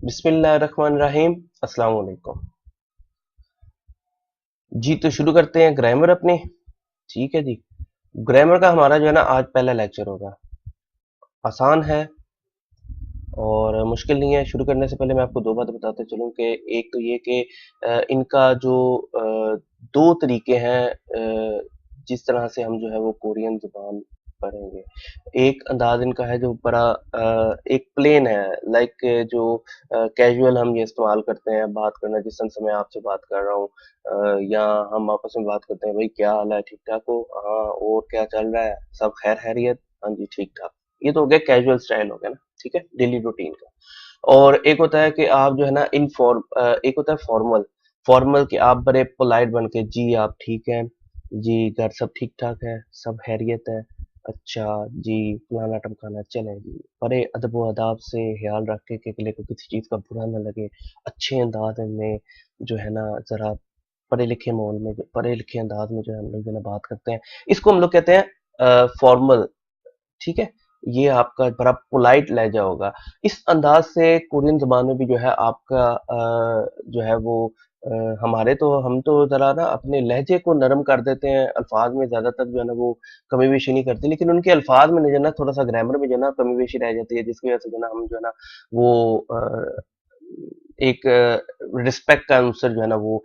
बिस्मिल्लाहिर्रहमानिर्रहीम। अस्सलाम वालेकुम। जी तो शुरू करते हैं ग्रामर अपनी। ठीक है जी। ग्रामर का हमारा जो है ना आज पहला लेक्चर होगा। आसान है और मुश्किल नहीं है। शुरू करने से पहले मैं आपको दो बातें बताते चलूं कि एक तो ये कि इनका जो दो तरीके हैं जिस तरह से हम जो है वो कोरियन जुबान पढ़ेंगे। एक अंदाज इनका है जो बड़ा एक प्लेन है, लाइक जो कैजुअल हम ये इस्तेमाल करते हैं बात करना, जिस तरह से मैं आपसे बात कर रहा हूँ या हम आपस में बात करते हैं, भाई क्या हाल है, ठीक ठाक हो, हाँ और क्या चल रहा है, सब खैर खैरियत, हाँ जी ठीक ठाक। ये तो हो गया कैजुअल स्टाइल हो गया ना, ठीक है, डेली रूटीन का। और एक होता है कि आप जो है ना एक होता है फॉर्मल। फॉर्मल कि आप बड़े पोलाइट बन के, जी आप ठीक हैं, जी घर सब ठीक ठाक है, सब खैरियत है, अच्छा जी फलाना टमकाना, चले जी, बड़े अदब व अदाब से ख्याल रख के कि अगले को किसी चीज का बुरा ना लगे, अच्छे अंदाज में जो है ना जरा पढ़े लिखे माहौल में, पढ़े लिखे अंदाज में जो है हम लोग जो है ना बात करते हैं, इसको हम लोग कहते हैं फॉर्मल। ठीक है, ये आपका बड़ा पोलाइट लहजा होगा। इस अंदाज से कोरियन ज़बान में भी जो है आपका जो है वो हमारे तो हम तो ज़रा ना अपने लहजे को नरम कर देते हैं, अल्फाज में ज़्यादातर जो है ना वो कमी बेशी नहीं करते, लेकिन उनके अल्फाज में जो है ना थोड़ा सा ग्रामर में जो है ना कमी बेशी रह जाती है, जिसकी वजह से जो है ना हम जो है ना वो एक रिस्पेक्ट का आंसर जो है ना वो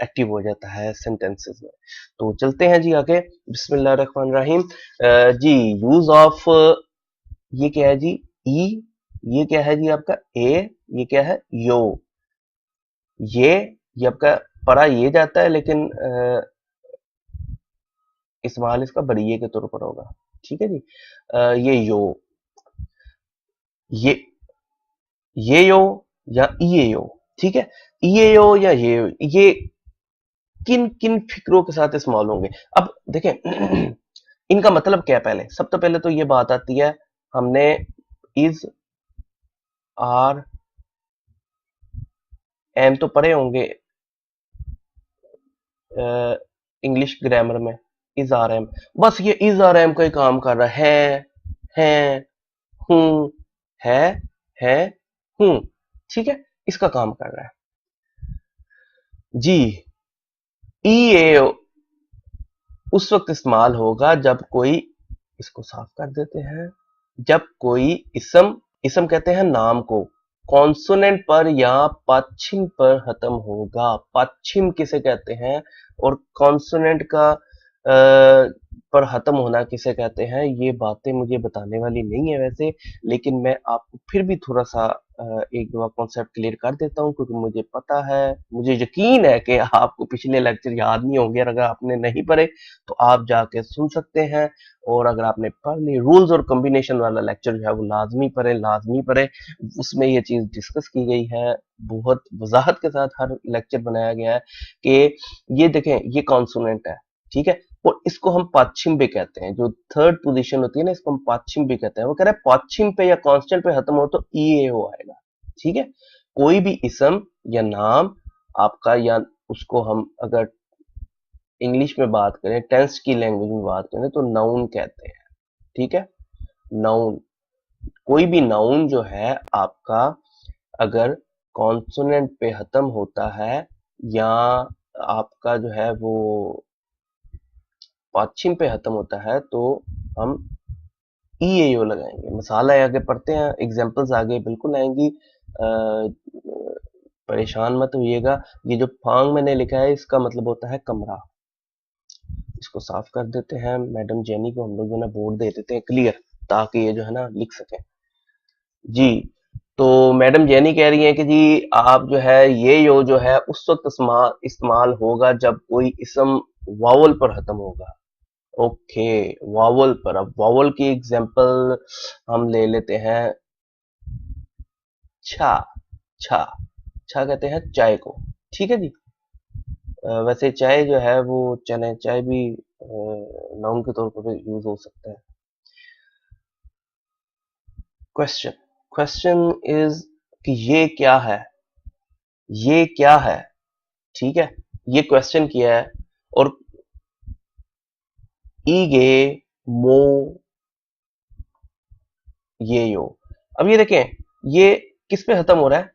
एक्टिव हो जाता है सेंटेंसेस में। तो चलते हैं जी आगे। बिस्मिल्लाहिर्रहमानिर्रहीम। जी यूज ऑफ, ये क्या है जी, ई, ये क्या है जी आपका ए, ये क्या है यो, ये आपका पढ़ा ये जाता है, लेकिन इस्तेमाल इसका बड़िए के तौर पर होगा। ठीक है जी। ये यो, ये ये यो या ये यो। ठीक है, ये यो या ये किन किन फिक्रों के साथ इस्तेमाल होंगे। अब देखें इनका मतलब क्या है, पहले सब तो पहले तो ये बात आती है, हमने इज, आर, एम तो पढ़े होंगे इंग्लिश ग्रामर में, इज आर एम। बस ये इज आर एम का ही काम कर रहा है, हूं, है है हूं। ठीक है, इसका काम कर रहा है जी। ई ए उस वक्त इस्तेमाल होगा जब कोई, इसको साफ कर देते हैं, जब कोई इसम, इसम कहते हैं नाम को, कॉन्सोनेंट पर या पश्चिम पर खत्म होगा। पश्चिम किसे कहते हैं और कॉन्सोनेंट का पर खत्म होना किसे कहते हैं, ये बातें मुझे बताने वाली नहीं है वैसे, लेकिन मैं आपको फिर भी थोड़ा सा एक दो कॉन्सेप्ट क्लियर कर देता हूँ, क्योंकि मुझे पता है, मुझे यकीन है कि आपको पिछले लेक्चर याद नहीं होंगे, और अगर आपने नहीं पढ़े तो आप जाके सुन सकते हैं, और अगर आपने पढ़ ली रूल्स और कॉम्बिनेशन वाला लेक्चर जो है वो लाजमी पढ़े, लाजमी पढ़े। उसमें ये चीज डिस्कस की गई है, बहुत वजाहत के साथ हर लेक्चर बनाया गया है कि ये देखें ये कॉन्सोनेंट है, ठीक है, और इसको हम पश्चिम पे कहते हैं, जो थर्ड पोजीशन होती है ना, इसको हम पश्चिम पे कहते हैं। वो कह रहा है पश्चिम पे या कांस्टेंट पे खत्म हो तो ई ए हो आएगा। ठीक है, कोई भी इसम या नाम आपका, या उसको हम अगर इंग्लिश में बात करें, टेंस की लैंग्वेज में बात करें तो नाउन कहते हैं। ठीक है, नाउन, कोई भी नाउन जो है आपका अगर कॉन्सोनेंट पे खत्म होता है या आपका जो है वो पश्चिम पे खत्म होता है तो हम ई ए ओ लगाएंगे। मसाला आगे पढ़ते हैं, एग्जांपल्स आगे बिल्कुल आएंगी, परेशान मत होइएगा। ये जो फांग मैंने लिखा है इसका मतलब होता है कमरा। इसको साफ कर देते हैं, मैडम जेनी को हम लोग जो है ना बोर्ड दे देते हैं क्लियर, ताकि ये जो है ना लिख सकें जी। तो मैडम जेनी कह रही है कि जी आप जो है ये यो जो है उस वक्त इस्तेमाल होगा जब कोई इसम वावल पर खत्म होगा। ओके, वावल पर। अब वावल की एग्जांपल हम ले लेते हैं, छा, छा, छा कहते हैं चाय को। ठीक है जी। वैसे चाय जो है वो चने चाय भी नाउन के तौर पर यूज हो सकता है। क्वेश्चन, क्वेश्चन इज कि ये क्या है, ये क्या है। ठीक है, ये क्वेश्चन किया है, और ईगे मो ये यो। अब ये देखें, ये किस पे खत्म हो रहा है,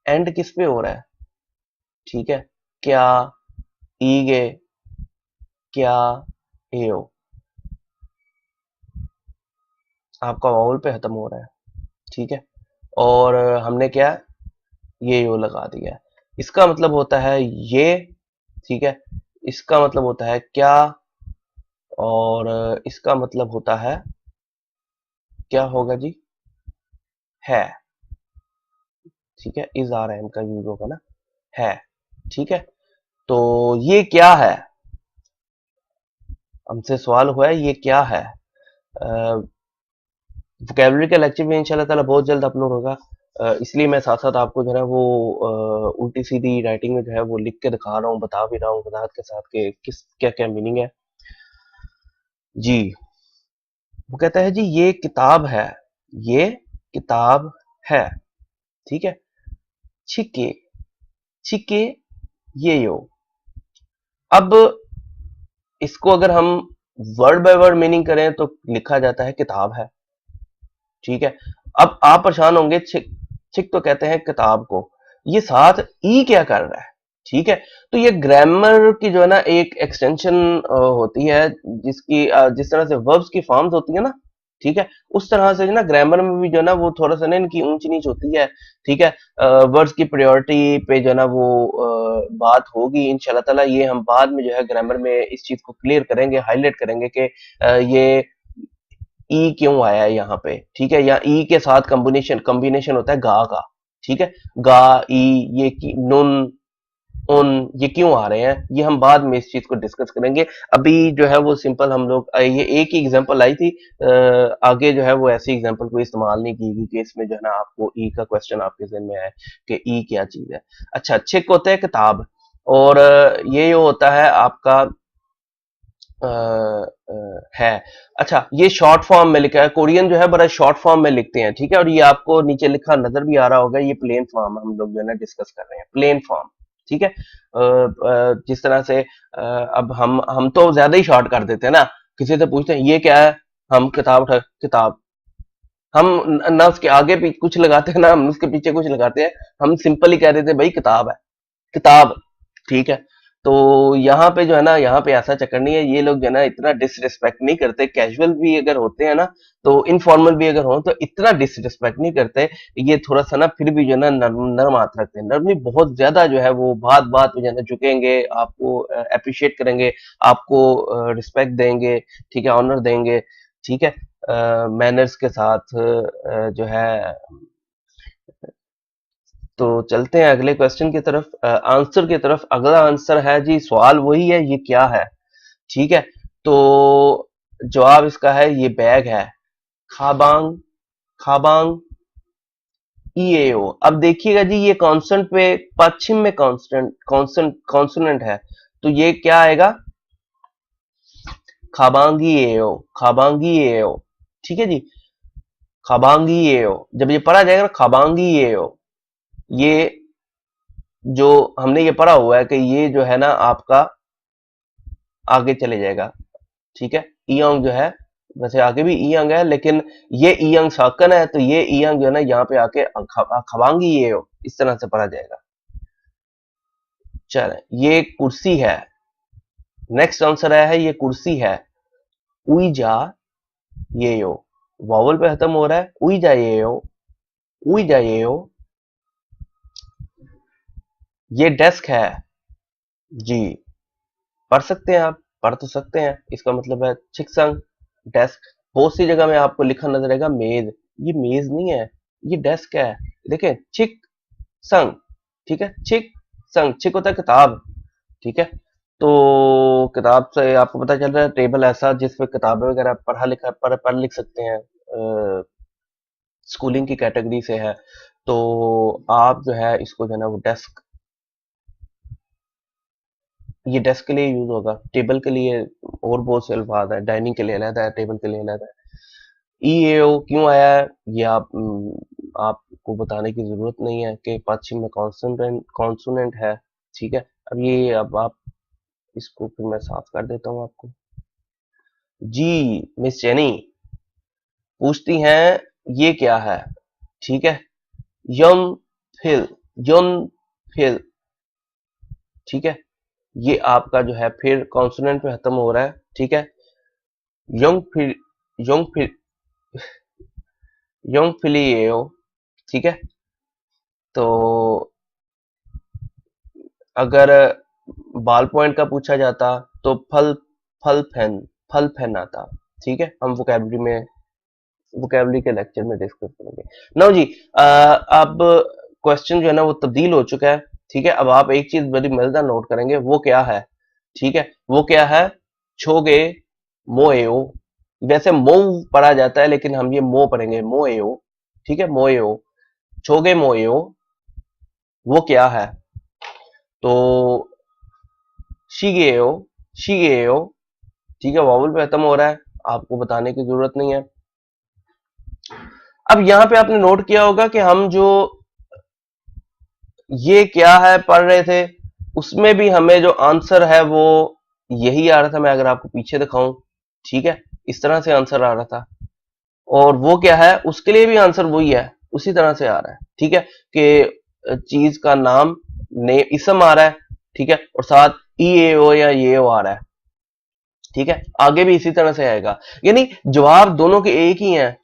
एंड किस पे हो रहा है, ठीक है, क्या, ईगे, क्या, एओ, आपका वाउल पे खत्म हो रहा है, ठीक है। और हमने क्या, ये यो लगा दिया है। इसका मतलब होता है ये, ठीक है, इसका मतलब होता है क्या, और इसका मतलब होता है क्या होगा जी, है, ठीक है, इज आर एम का यूज होगा ना, है, ठीक है। तो ये क्या है, हमसे सवाल हुआ है ये क्या है। वोकेबलरी का लेक्चर भी इंशाल्लाह ताला बहुत जल्द अपलोड होगा, इसलिए मैं साथ साथ आपको जो है वो उल्टी सीधी राइटिंग में जो है वो लिख के दिखा रहा हूँ, बता भी रहा हूँ वजाहत के साथ कि किस क्या क्या मीनिंग है जी। वो कहता है जी ये किताब है, ये किताब है, ठीक है। छिके, छिके, ये यो। अब इसको अगर हम वर्ड बाय वर्ड मीनिंग करें तो लिखा जाता है किताब है, ठीक है। अब आप परेशान होंगे, छिक, छिक तो कहते हैं किताब को, ये साथ ई क्या कर रहा है, ठीक है। तो ये ग्रामर की जो है ना एक एक्सटेंशन होती है, जिसकी जिस तरह से वर्ब्स की फॉर्म्स होती है ना, ठीक है, उस तरह से ना ग्रामर में भी जो है ना वो थोड़ा सा ना इनकी ऊंच नीच होती है, ठीक है। वर्ड्स की प्रायोरिटी पे जो है ना वो बात होगी इंशाल्लाह ताला, ये हम बाद में जो है ग्रामर में इस चीज को क्लियर करेंगे, हाईलाइट करेंगे कि ये ई क्यों आया है यहाँ पे, ठीक है, या ई के साथ कॉम्बिनेशन कॉम्बिनेशन होता है गा का, ठीक है, गा, ई, ये की, नुन, उन, ये क्यों आ रहे हैं, ये हम बाद में इस चीज को डिस्कस करेंगे। अभी जो है वो सिंपल हम लोग ये एक ही एग्जांपल आई थी, आगे जो है वो ऐसी एग्जांपल कोई इस्तेमाल नहीं की गई कि इसमें जो है ना आपको ई का क्वेश्चन आपके जहन में आए कि ई क्या चीज है। अच्छा, छिक होता है किताब, और ये जो होता है आपका है। अच्छा, ये शॉर्ट फॉर्म में लिखा है, कोरियन जो है बड़ा शॉर्ट फॉर्म में लिखते हैं, ठीक है, और ये आपको नीचे लिखा नजर भी आ रहा होगा, ये प्लेन फॉर्म हम लोग जो है ना डिस्कस कर रहे हैं, प्लेन फॉर्म, ठीक है। जिस तरह से अब हम तो ज्यादा ही शॉर्ट कर देते हैं ना, किसी से पूछते हैं ये क्या है, हम किताब उठा, किताब, हम ना उसके आगे भी कुछ लगाते हैं ना हम उसके पीछे कुछ लगाते हैं, हम सिंपल ही कह देते हैं भाई किताब है, किताब, ठीक है। तो यहाँ पे जो है ना, यहाँ पे ऐसा चक्कर नहीं है, ये लोग जो है ना इतना डिसरिस्पेक्ट नहीं करते, कैजुअल भी अगर होते हैं ना, तो इनफॉर्मल भी अगर हो तो इतना डिसरिस्पेक्ट नहीं करते, ये थोड़ा सा ना फिर भी जो है ना नर्म नर्म हाथ रखते हैं, नरमी बहुत ज्यादा जो है वो बात बात पे जो है ना झुकेंगे, आपको अप्रिशिएट करेंगे, आपको रिस्पेक्ट देंगे, ठीक है, ऑनर देंगे, ठीक है, मैनर्स के साथ जो है। तो चलते हैं अगले क्वेश्चन की तरफ, आंसर की तरफ। अगला आंसर है जी, सवाल वही है ये क्या है, ठीक है। तो जवाब इसका है ये बैग है, खाबांग, खाबांग, ईएओ। अब देखिएगा जी ये कॉन्सोनेंट पे, पश्चिम में कॉन्स्टेंट कॉन्सोनेंट कॉन्सोनेंट है, तो ये क्या आएगा, खाबांगी एओ, खाबांगी एओ, ठीक है जी, खाबांगी एओ। जब ये पढ़ा जाएगा ना खाबांगी एओ, ये जो हमने ये पढ़ा हुआ है कि ये जो है ना आपका आगे चले जाएगा, ठीक है। ईयंग जो है, वैसे आगे भी ईयंग है, लेकिन ये ईयंग शाकन है, तो ये ईयंग जो है ना यहाँ पे आके खवांगी, ये हो इस तरह से पढ़ा जाएगा। चले, ये कुर्सी है, नेक्स्ट आंसर है ये कुर्सी है, उईजा, ये यो, वॉवल पे खत्म हो रहा है, उईजा ये यो, उईजा ये यो। ये डेस्क है जी, पढ़ सकते हैं आप, पढ़ तो सकते हैं, इसका मतलब है चिकसंग, डेस्क। बहुत सी जगह में आपको लिखा नजर आएगा मेज, ये मेज नहीं है, ये डेस्क है, देखें, चिक संग, ठीक है, चिक संग, चिक होता है किताब, ठीक है। तो किताब से आपको पता चल रहा है टेबल ऐसा जिसपे किताबें वगैरह पढ़ा लिखा पढ़ लिख सकते हैं, स्कूलिंग की कैटेगरी से है। तो आप जो है इसको जो है ना वो डेस्क, ये डेस्क के लिए यूज होगा, टेबल के लिए और बहुत से अल्फाज है, डाइनिंग के लिए अलग है, टेबल के लिए अलग है। ईएओ क्यों आया है ये आपको बताने की जरूरत नहीं है कि पश्चिम में कॉन्सोनेंट कॉन्सोनेंट है, ठीक है। अब ये अब आप इसको फिर मैं साफ कर देता हूँ आपको जी। मिस जेनी पूछती हैं ये क्या है, ठीक है, यम फिल, योन फिल, ठीक है, ये आपका जो है फिर कॉन्सोनेंट पे खत्म हो रहा है, ठीक है। योंग फिल, योंग फिल, योंग फिलियो, ठीक है। तो अगर बाल पॉइंट का पूछा जाता तो फल, फल फैन, फल फैन आता, ठीक है। हम वोकेबलरी के लेक्चर में डिस्कस करेंगे। नाउ जी, अब क्वेश्चन जो है ना वो तब्दील हो चुका है, ठीक है। अब आप एक चीज बड़ी मजेदार नोट करेंगे, वो क्या है, ठीक है, वो क्या है, छोगे मोएओ। वैसे मो पढ़ा जाता है लेकिन हम ये मो पढ़ेंगे, मोएओ, ठीक है, मोएओ, छोगे मोएओ, वो क्या है। तो शिगेओ, शिगेओ, ठीक है, वावल पे खत्म हो रहा है, आपको बताने की जरूरत नहीं है। अब यहां पे आपने नोट किया होगा कि हम जो ये क्या है पढ़ रहे थे, उसमें भी हमें जो आंसर है वो यही आ रहा था। मैं अगर आपको पीछे दिखाऊं, ठीक है, इस तरह से आंसर आ रहा था, और वो क्या है, उसके लिए भी आंसर वही है, उसी तरह से आ रहा है, ठीक है, कि चीज का नाम, ने इसम आ रहा है, ठीक है, और साथ ई ए ओ या ये ओ आ रहा है, ठीक है। आगे भी इसी तरह से आएगा, यानी जवाब दोनों के एक ही हैं,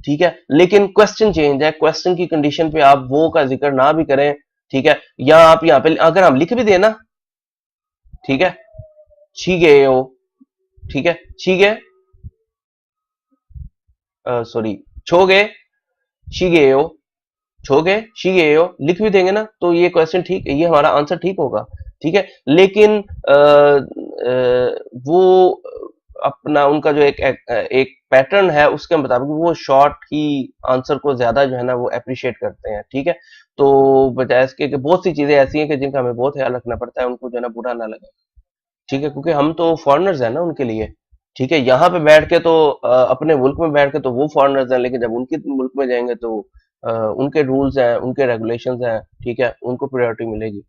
ठीक है, लेकिन क्वेश्चन चेंज है। क्वेश्चन की कंडीशन पे आप वो का जिक्र ना भी करें, ठीक है, या आप यहाँ पे अगर हम लिख भी देना, ठीक है, छीगे ओ, ठीक है, छीगे, सॉरी, छोगे शिगेओ, छोगे शिगेओ लिख भी देंगे ना, तो ये क्वेश्चन ठीक, ये हमारा आंसर ठीक होगा, ठीक है। लेकिन वो अपना उनका जो एक पैटर्न है उसके मुताबिक वो शॉर्ट ही आंसर को ज्यादा जो है ना वो अप्रिशिएट करते हैं, ठीक है। तो बजाय इसके कि बहुत सी चीजें ऐसी हैं कि जिनका हमें बहुत ख्याल रखना पड़ता है, उनको जो है ना बुरा ना लगे, ठीक है, क्योंकि हम तो फॉरेनर्स हैं ना उनके लिए, ठीक है। यहाँ पे बैठ के तो अपने मुल्क में बैठ के तो वो फॉरेनर्स हैं, लेकिन जब उनके मुल्क में जाएंगे तो उनके रूल्स हैं, उनके रेगुलेशंस हैं, ठीक है, उनको प्रायोरिटी मिलेगी।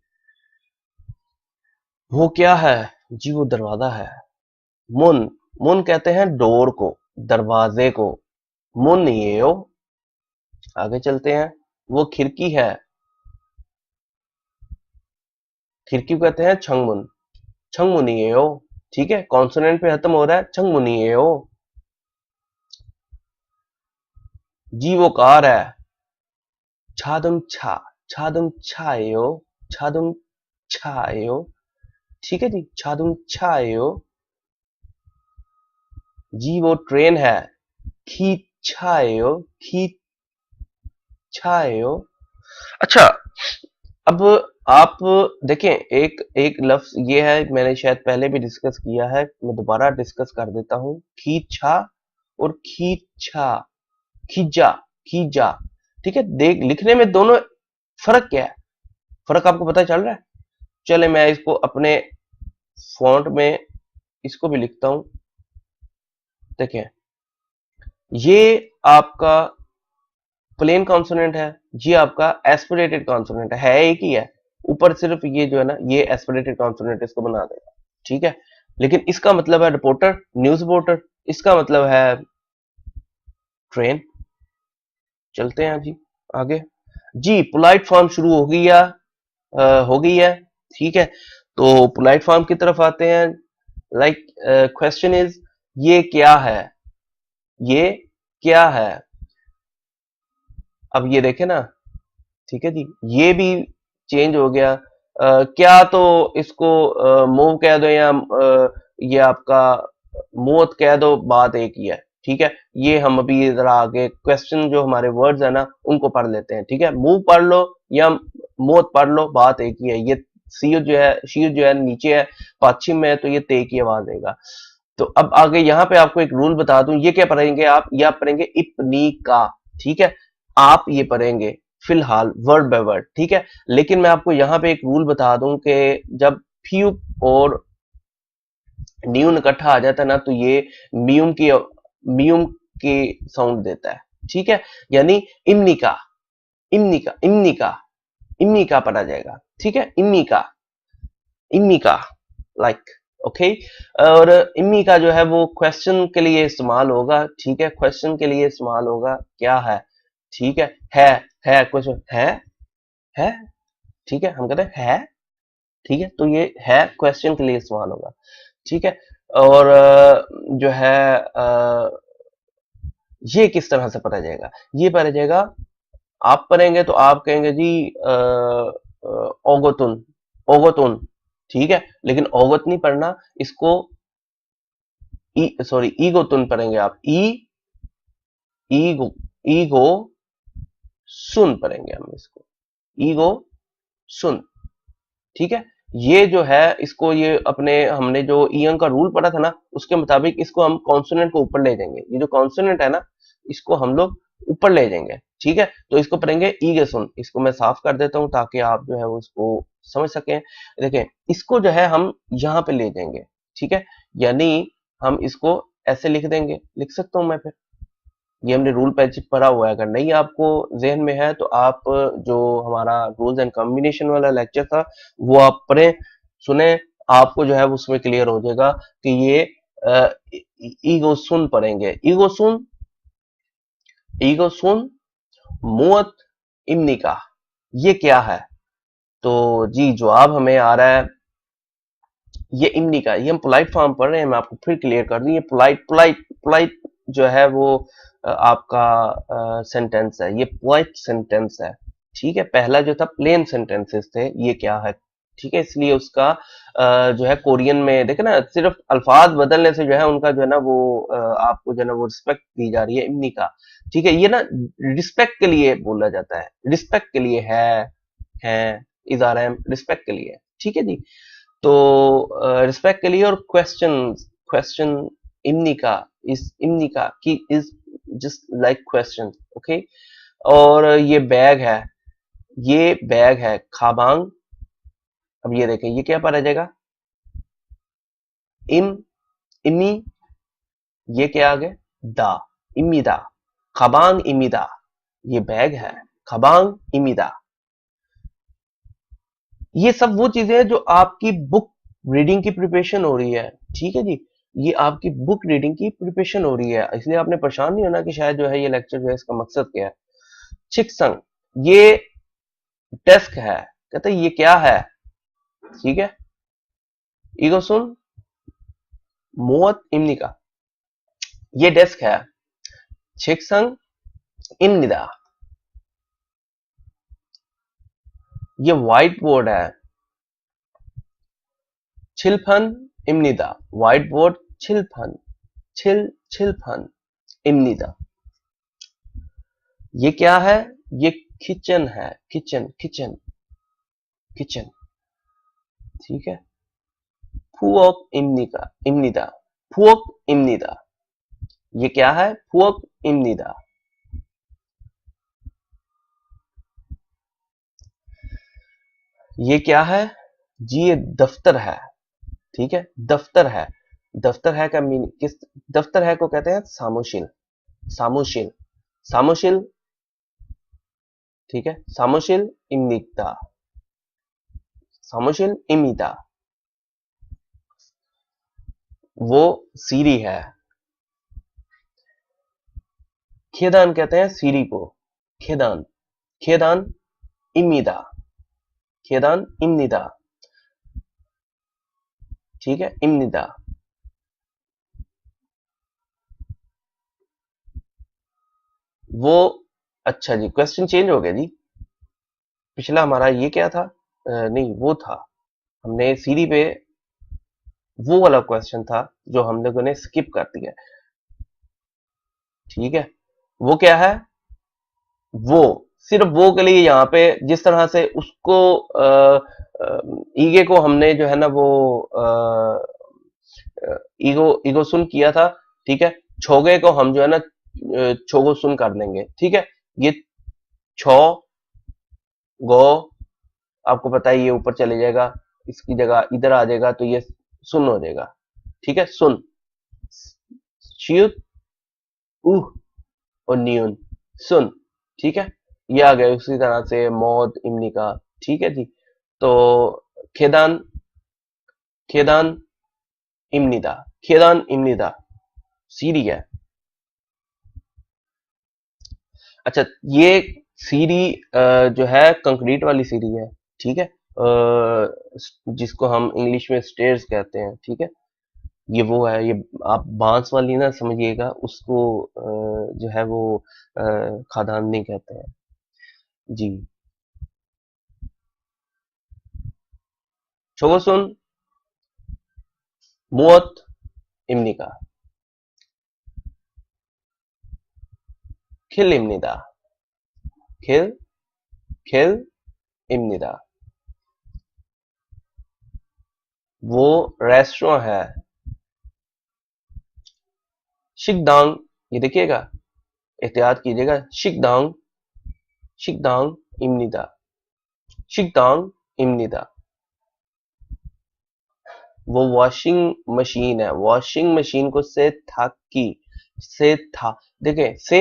वो क्या है जी, वो दरवाजा है। मुन, मुन कहते हैं डोर को, दरवाजे को, मुन ये हो। आगे चलते हैं, वो खिड़की है, खिड़की को कहते हैं छंगमुन, छंगमुनी ये हो, ठीक है, कॉन्सोनेंट पे खत्म हो रहा है, छंगमुनी ये हो। जी वो कार है, छादुम छायो, छादुम छायो, ठीक है जी, छादुम छायो। जी वो ट्रेन है, खी छायो, खी छायो। अच्छा, अब आप देखें, एक एक लफ्ज ये है, मैंने शायद पहले भी डिस्कस किया है, मैं दोबारा डिस्कस कर देता हूं, खींचा और खींचा, खींचा, खींचा, ठीक है। देख, लिखने में दोनों फर्क क्या है, फर्क आपको पता चल रहा है। चले मैं इसको अपने फॉन्ट में इसको भी लिखता हूं, देखें, ये आपका प्लेन कॉन्सोनेंट है, ये आपका एस्पिरेटेड कॉन्सोनेंट है एक ही है, ऊपर सिर्फ ये जो है ना ये एस्पिरेटेड कॉन्सोनेंट इसको बना देगा, ठीक है। लेकिन इसका मतलब है रिपोर्टर, न्यूज रिपोर्टर, इसका मतलब है ट्रेन। चलते हैं जी आगे। जी पोलाइट फॉर्म शुरू हो गई है, हो गई है, ठीक है। तो पोलाइट फॉर्म की तरफ आते हैं। लाइक क्वेश्चन इज, ये क्या है, ये क्या है। अब ये देखे ना, ठीक है जी, ये भी चेंज हो गया। क्या तो इसको मूव कह दो या ये आपका मोत कह दो, बात एक ही है, ठीक है। ये हम अभी जरा आगे क्वेश्चन जो हमारे वर्ड्स है ना उनको पढ़ लेते हैं, ठीक है। मूव पढ़ लो या मोत पढ़ लो, बात एक ही है। ये सी जो है, शी जो है नीचे है, पश्चिम में है, तो ये ते की आवाज देगा। तो अब आगे यहाँ पे आपको एक रूल बता दूं, ये क्या पढ़ेंगे आप, ये आप पढ़ेंगे इपनी का, ठीक है। आप ये पढ़ेंगे फिलहाल वर्ड बाय वर्ड, ठीक है। लेकिन मैं आपको यहाँ पे एक रूल बता दूं कि जब फ्यू और न्यून इकट्ठा आ जाता है ना, तो ये म्यूम की साउंड देता है, ठीक है। यानी इमनी का, इमनी का, इमनी का, इमनी का पढ़ा जाएगा, ठीक है, इमनी का, इमनी का, लाइक, ओके। और इम्मी का जो है वो क्वेश्चन के लिए इस्तेमाल होगा, ठीक है, क्वेश्चन के लिए इस्तेमाल होगा, क्या है, ठीक है, है क्वेश्चन है, है, ठीक है, हम कहते हैं है, ठीक है, तो ये है क्वेश्चन के लिए इस्तेमाल होगा, ठीक है। और जो है ये किस तरह से पढ़ा जाएगा, ये पढ़ा जाएगा, आप पढ़ेंगे तो आप कहेंगे जी ओगोतुन, ओगोतुन, ठीक है, लेकिन ओगोत नहीं पढ़ना, इसको सॉरी ईगोतुन पढ़ेंगे आप, ईगो, ईगो सुन पढ़ेंगे हम इसको, ईगो सुन, ठीक है। ये जो है इसको, ये अपने हमने जो ईयंग का रूल पढ़ा था ना, उसके मुताबिक इसको हम कॉन्सोनेंट को ऊपर ले जाएंगे, ये जो कॉन्सोनेंट है ना, इसको हम लोग ऊपर ले जाएंगे, ठीक है। तो इसको पढ़ेंगे ईगे सुन, इसको मैं साफ कर देता हूं ताकि आप जो है वो इसको समझ सकें। देखें, इसको जो है हम यहां पे ले जाएंगे, ठीक है, यानी हम इसको ऐसे लिख देंगे, लिख सकता हूं मैं फिर, ये हमने रूल पैच पढ़ा हुआ है, अगर नहीं आपको जहन में है तो आप जो हमारा रूल्स एंड कॉम्बिनेशन वाला लेक्चर था वो आप पढ़ें, सुने, आपको जो है उसमें क्लियर हो जाएगा कि ये ईगो सुन पढ़ेंगे, ईगो सुन मुअत इम्निका, ये क्या है? तो जी जवाब हमें आ रहा है, ये इम्निका, ये हम पोलाइट फॉर्म पढ़ रहे हैं, मैं आपको फिर क्लियर कर दूं, ये पोलाइट पोलाइट पोलाइट जो है वो आपका सेंटेंस है, ये पोलाइट सेंटेंस है, ठीक है। पहला जो था प्लेन सेंटेंसेस थे, ये क्या है, ठीक है, इसलिए उसका जो है कोरियन में देखे ना, सिर्फ अल्फाज बदलने से जो है उनका जो है ना वो आपको जो है ना वो रिस्पेक्ट दी जा रही है इम्निका, ठीक है। ये ना रिस्पेक्ट के लिए बोला जाता है, रिस्पेक्ट के लिए है इजारा रिस्पेक्ट के लिए, ठीक है जी। तो रिस्पेक्ट के लिए, और क्वेश्चन, क्वेश्चन इम्निका, इस इम्निका की is just like question, okay. और ये बैग है, ये बैग है खाबांग, अब ये देखें ये क्या पढ़ा जाएगा, इम, इमी, ये क्या आ गया, दा, इमिदा, खाबांग इमिदा, ये बैग है, खाबांग इमिदा। ये सब वो चीजें हैं जो आपकी बुक रीडिंग की प्रिपरेशन हो रही है, ठीक है जी, ये आपकी बुक रीडिंग की प्रिपरेशन हो रही है, इसलिए आपने परेशान नहीं होना कि शायद जो है ये लेक्चर जो है इसका मकसद क्या है। छिकसंग, ये डेस्क है, कहते हैं ये क्या है, ठीक है, ईगोसुन मोअत इमनिका, ये डेस्क है, छिकसंग इमनिदा, ये व्हाइट बोर्ड है, छिलफन इमनिदा, व्हाइट बोर्ड छिलफन, छिलफन इमनिदा, ये क्या है, ये किचन है, किचन किचन किचन, ठीक है। फुओक इमनिका, इमनिदा, फुओक इमनिदा, ये क्या है, फुओक इमनिदा। ये क्या है जी, ये दफ्तर है, ठीक है, दफ्तर है, दफ्तर है का मीन किस, दफ्तर है को कहते हैं सामुशील, सामुशील, सामुशील, ठीक है, सामुशील इमनिदा, सामुशील इमिदा, वो सीरी है, खेदान कहते हैं सीरी को, खेदान, खेदान इमिदा, खेदान इमनिदा, ठीक है, इमनिदा। वो, अच्छा जी, क्वेश्चन चेंज हो गया जी, पिछला हमारा ये क्या था, नहीं वो था, हमने सीरी पे वो वाला क्वेश्चन था जो हम लोगों ने स्किप कर दिया, ठीक है। वो क्या है, वो सिर्फ वो के लिए यहाँ पे जिस तरह से उसको ईगे को हमने जो है ना वो ईगो ईगो सुन किया था, ठीक है, छोगे को हम जो है ना छोगो सुन कर देंगे, ठीक है। ये छो गो, आपको पता है ये ऊपर चले जाएगा, इसकी जगह इधर आ जाएगा तो ये सुन हो जाएगा, ठीक है, सुन, शियुत उह और नियुन, सुन, ठीक है। ये आ गया उसी तरह से मौत इमनी का, ठीक है जी। तो खेदान, खेदान इमनिदा, खेदान इमनिदा सीरी है, अच्छा, ये सीरी जो है कंक्रीट वाली सीरी है, ठीक है, जिसको हम इंग्लिश में स्टेयर्स कहते हैं, ठीक है। ये वो है, ये आप बांस वाली ना समझिएगा, उसको जो है वो खादान नहीं कहते हैं जी। 저것은 무엇입니까? 길입니다. 길, 길입니다. वो रेस्टोरेंट है। शिकदांग, ये देखिएगा, एहतियात कीजिएगा। शिकदांग, शिकदांग입니다। शिकदांग입니다। वो वॉशिंग मशीन है। वॉशिंग मशीन को से था की, से था, देखें से,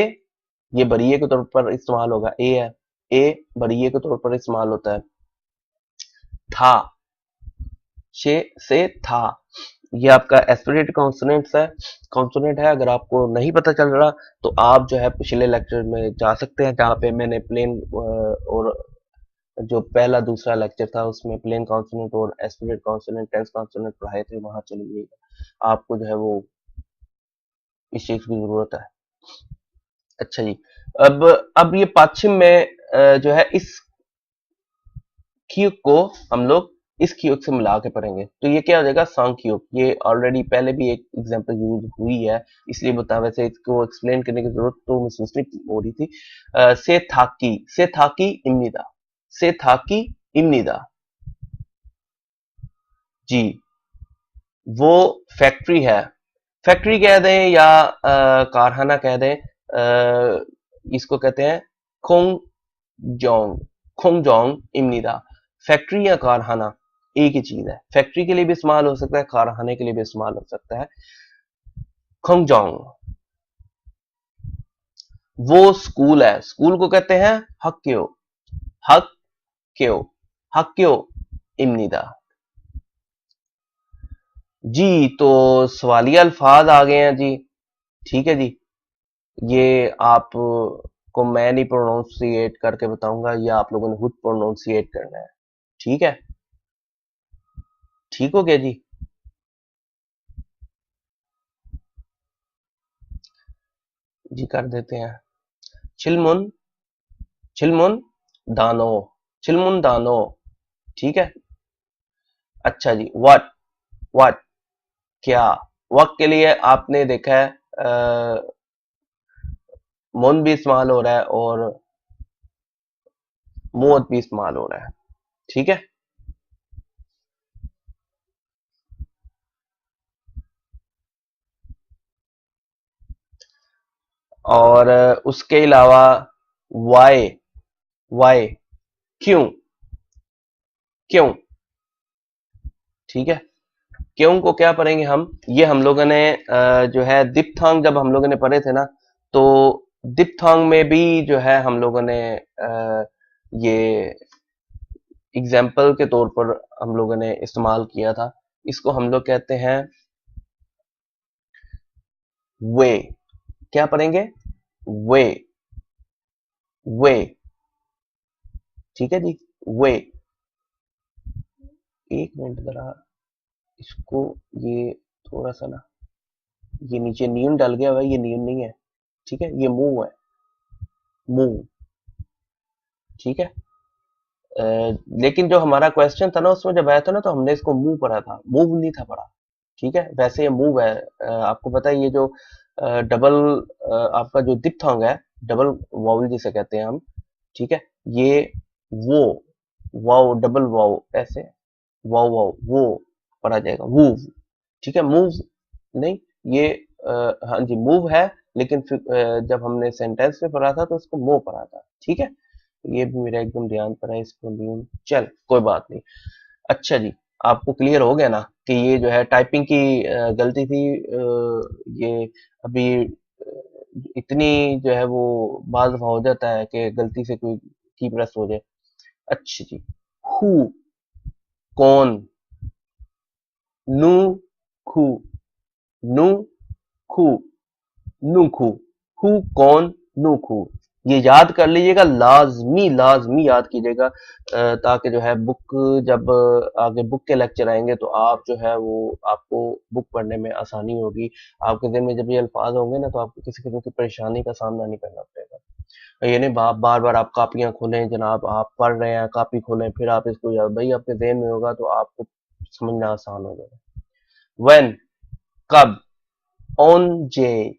ये बरिये के तौर पर इस्तेमाल होगा, ए है, ए बरिये के तौर पर इस्तेमाल होता है। था, से था, ये आपका एस्पिरेट कॉन्सोनेंट्स है, कॉन्सोनेंट है। अगर आपको नहीं पता चल रहा तो आप जो है पिछले लेक्चर में जा सकते हैं, जहाँ पे मैंने प्लेन और जो पहला दूसरा लेक्चर था उसमें प्लेन कॉन्सोनेंट और एस्पिरेट कॉन्सोनेंट, टेंस कॉन्सोनेंट पढ़ाए थे, वहां चलिएगा, आपको जो है वो इस चीज की जरूरत है। अच्छा जी, अब ये पाश्चिम में जो है इस क्यूब को हम लोग इस क्यूब से मिला के पढ़ेंगे, तो ये क्या हो जाएगा, सांग क्यूब। ये ऑलरेडी पहले भी एक एग्जांपल यूज हुई है, इसलिए बता, वैसे इसको एक्सप्लेन करने की जरूरत तो महसूस नहीं हो रही थी। से थाकी इम्निदा, से थाकी इम्निदा जी, वो फैक्ट्री है। फैक्ट्री कह दें या कारखाना कह दें, इसको कहते हैं खोंगजोंग, खोंगजोंग इम्निदा। फैक्ट्री या कारखाना एक ही चीज है, फैक्ट्री के लिए भी इस्तेमाल हो सकता है, कारखाने के लिए भी इस्तेमाल हो सकता है। खोंगजोंग, वो स्कूल है, स्कूल को कहते हैं हक्यो, हक्यो, हक्यो इम्निदा जी। तो सवालिया अल्फाज आ गए हैं जी, ठीक है जी। ये आप को मैं नहीं प्रोनाउंसिएट करके बताऊंगा, या आप लोगों ने खुद प्रोनाउंसिएट करना है, ठीक है। ठीक हो गया जी। जी कर देते हैं। चिलमुन, चिलमुन दानो, चिलमुन दानो, ठीक है। अच्छा जी, व्हाट क्या, वक्त के लिए आपने देखा है मुन भी इस्तेमाल हो रहा है और मोद भी इस्तेमाल हो रहा है, ठीक है। और उसके अलावा वाई, वाई क्यों, क्यों, ठीक है। क्यों को क्या पढ़ेंगे हम, ये हम लोगों ने जो है दिप्थांग जब हम लोगों ने पढ़े थे ना, तो दिप्थांग में भी जो है हम लोगों ने ये एग्जाम्पल के तौर पर हम लोगों ने इस्तेमाल किया था। इसको हम लोग कहते हैं वे, क्या पढ़ेंगे, वे, वे, ठीक है जी, वे। एक मिनट जरा, इसको ये थोड़ा सा ना, ये नीचे न्यून डाल गया हुआ है, ये न्यून नहीं है, ठीक है, ये मूव है, मूव, ठीक है। लेकिन जो हमारा क्वेश्चन था ना, उसमें जब आया था ना, तो हमने इसको मूव पढ़ा था, मूव नहीं था पढ़ा, ठीक है। वैसे ये मूव है, आपको पता है ये जो डबल आपका जो दिप्थोंग है, डबल वाउल जिसे कहते हैं हम, ठीक है। ये वो वाव, डबल वाव, ऐसे वाव वाव वो पढ़ा जाएगा, मूव, ठीक है। मूव नहीं, ये हाँ जी मूव है, लेकिन फिर जब हमने सेंटेंस में पढ़ा था तो उसको मूव पढ़ा था, ठीक है। ये भी मेरा एकदम ध्यान पर है, इसको न्यून, चल कोई बात नहीं। अच्छा जी, आपको क्लियर हो गया ना कि ये जो है टाइपिंग की गलती थी, ये अभी इतनी जो है वो बार दफा हो जाता है कि गलती से कोई की प्रेस हो जाए। अच्छा जी, हु, कौन, नु, खु, नु, खु, नु खु, हु कौन, नु खु, ये याद कर लीजिएगा, लाजमी लाजमी याद कीजिएगा, ताकि जो है बुक, जब आगे बुक के लेक्चर आएंगे तो आप जो है वो आपको बुक पढ़ने में आसानी होगी। आपके दिन में जब ये अल्फाज होंगे ना तो आपको किसी किस्म की परेशानी का सामना नहीं करना पड़ेगा। ये नहीं बार बार आप कापियां खोलें जनाब, आप पढ़ रहे हैं कापी खोलें फिर आप इसको याद, भाई आपके जेहन में होगा तो आपको समझना आसान हो जाएगा। व्हेन, कब, ऑन जे,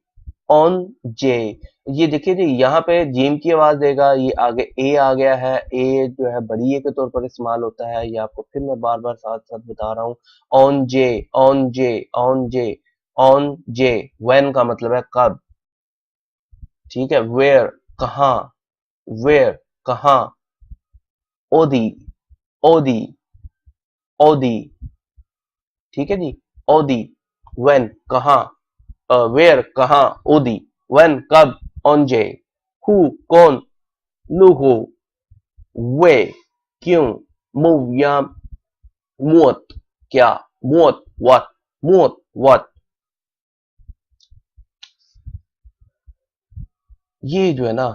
ऑन जे, ये देखिए जी यहाँ पे जीम की आवाज देगा, ये आगे ए आ गया है, ए जो है बड़ी ए के तौर पर इस्तेमाल होता है, ये आपको फिर मैं बार बार साथ साथ बता रहा हूँ। On J, on J, on J, on J. When का मतलब है कब, ठीक है। वेयर, कहाँ, वेयर, कहाँ। ओदी, ओदी, ओदी, ठीक है जी, ओदी। व्हेन, कहाँ, वेयर, कहाँ, ओदी। व्हेन, कब, ऑन जे। हु, कौन, लुहु, वे, क्यों, मूव या मुअत, क्या, मुअत, व्हाट, मुअत, व्हाट। ये जो है ना,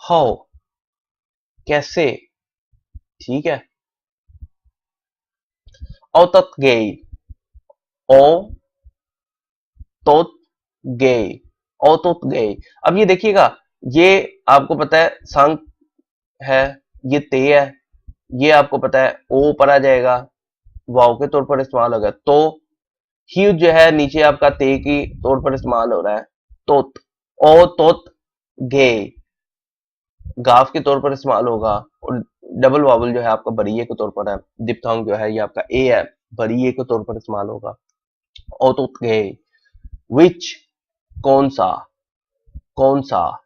हाउ, कैसे, ठीक है। औतत गई, ओ तोत गई, औतुत गई। अब ये देखिएगा, ये आपको पता है संग है, ये ते है, ये आपको पता है ओ पर आ जाएगा, वाव के तौर पर इस्तेमाल होगा। तो ही जो है नीचे आपका ते की तौर पर इस्तेमाल हो रहा है, तोत, ओ तोत गे, गाफ के तौर पर इस्तेमाल होगा। और डबल वावल जो है आपका बड़ी ए के तौर पर है, दिप्थांग जो है ये आपका ए है, बड़ी ए के तौर पर इस्तेमाल होगा। ओ तोत गे, विच, कौन सा, कौन सा,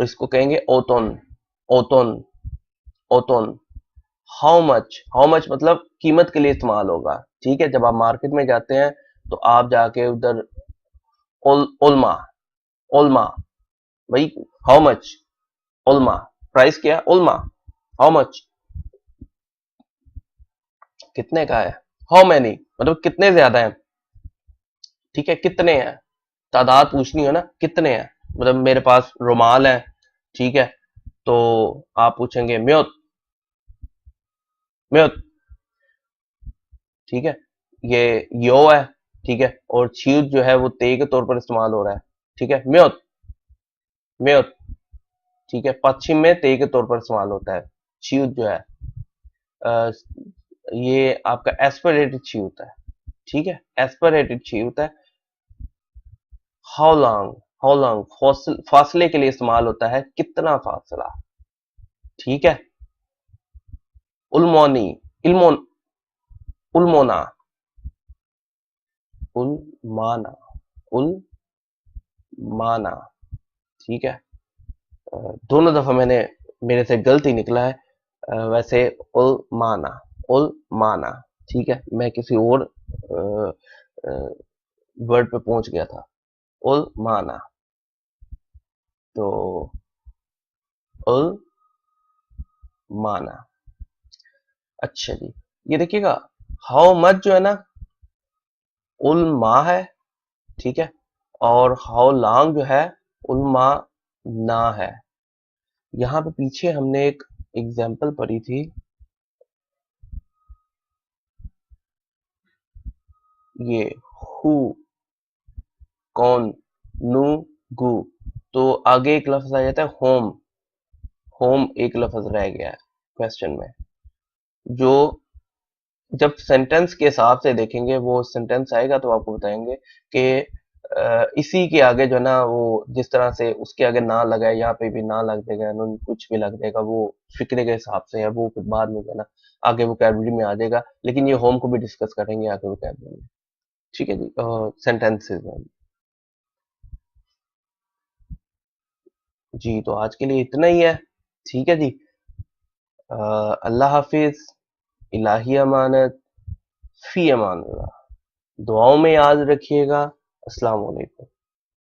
इसको कहेंगे ओतोन, ओतोन, ओतोन। हाउ मच मतलब कीमत के लिए इस्तेमाल होगा, ठीक है। जब आप मार्केट में जाते हैं तो आप जाके उधर ओल्मा, ओल्मा, भाई हाउ मच, ओल्मा, प्राइस क्या है, ओल्मा, हाउ मच, कितने का है। हाउ मैनी मतलब कितने ज्यादा है, ठीक है, कितने हैं, तादाद पूछनी हो ना, कितने हैं, मतलब मेरे पास रुमाल है, ठीक है, तो आप पूछेंगे म्योत, म्योत, ठीक है। ये यो है, ठीक है, और छीत जो है वो ते के तौर पर इस्तेमाल हो रहा है, ठीक है, म्योत, म्योत, ठीक है। पश्चिम में ते के तौर पर इस्तेमाल होता है। छीत जो है, अ, ये आपका एस्पिरेटेड छी होता है, ठीक है, एस्पिरेटेड छी होता है। हाउ लॉन्ग, हाउ लॉन्ग फासले के लिए इस्तेमाल होता है, कितना फासला, ठीक है। उल्मोनी, इल्मोन, उल्मोना, उलमाना, उलमाना, ठीक है। दोनों दफा मैंने, मेरे से गलती निकला है, वैसे उलमाना, उलमाना, ठीक है। मैं किसी और वर्ड पे पहुंच गया था, उलमाना, तो उलमाना। अच्छा जी, ये देखिएगा, हाउ मच जो है ना, उलमा है, ठीक है, और हाउ लॉन्ग जो है उलमा ना है। यहाँ पे पीछे हमने एक एग्जाम्पल पढ़ी थी, ये हु, कौन, नु, गु, तो आगे एक लफ्ज आ जाता है होम, होम एक लफ्ज रह गया है क्वेश्चन में, जो जब सेंटेंस के हिसाब से देखेंगे, वो सेंटेंस आएगा तो आपको बताएंगे कि इसी के आगे जो है ना, वो जिस तरह से उसके आगे ना लगा है, यहाँ पे भी ना लग जाएगा, नून कुछ भी लग जाएगा, वो फिक्रे के हिसाब से है, वो फिर बाद में जो है ना आगे वोकैबुलरी में आ जाएगा। लेकिन ये होम को भी डिस्कस करेंगे आगे वोकैबुलरी में, ठीक है जी। सेंटेंसेस में जी, तो आज के लिए इतना ही है, ठीक है जी। अल्लाह हाफिज, इलाही अमानत, फी अमान, दुआओं में याद रखिएगा। अस्सलाम वालेकुम।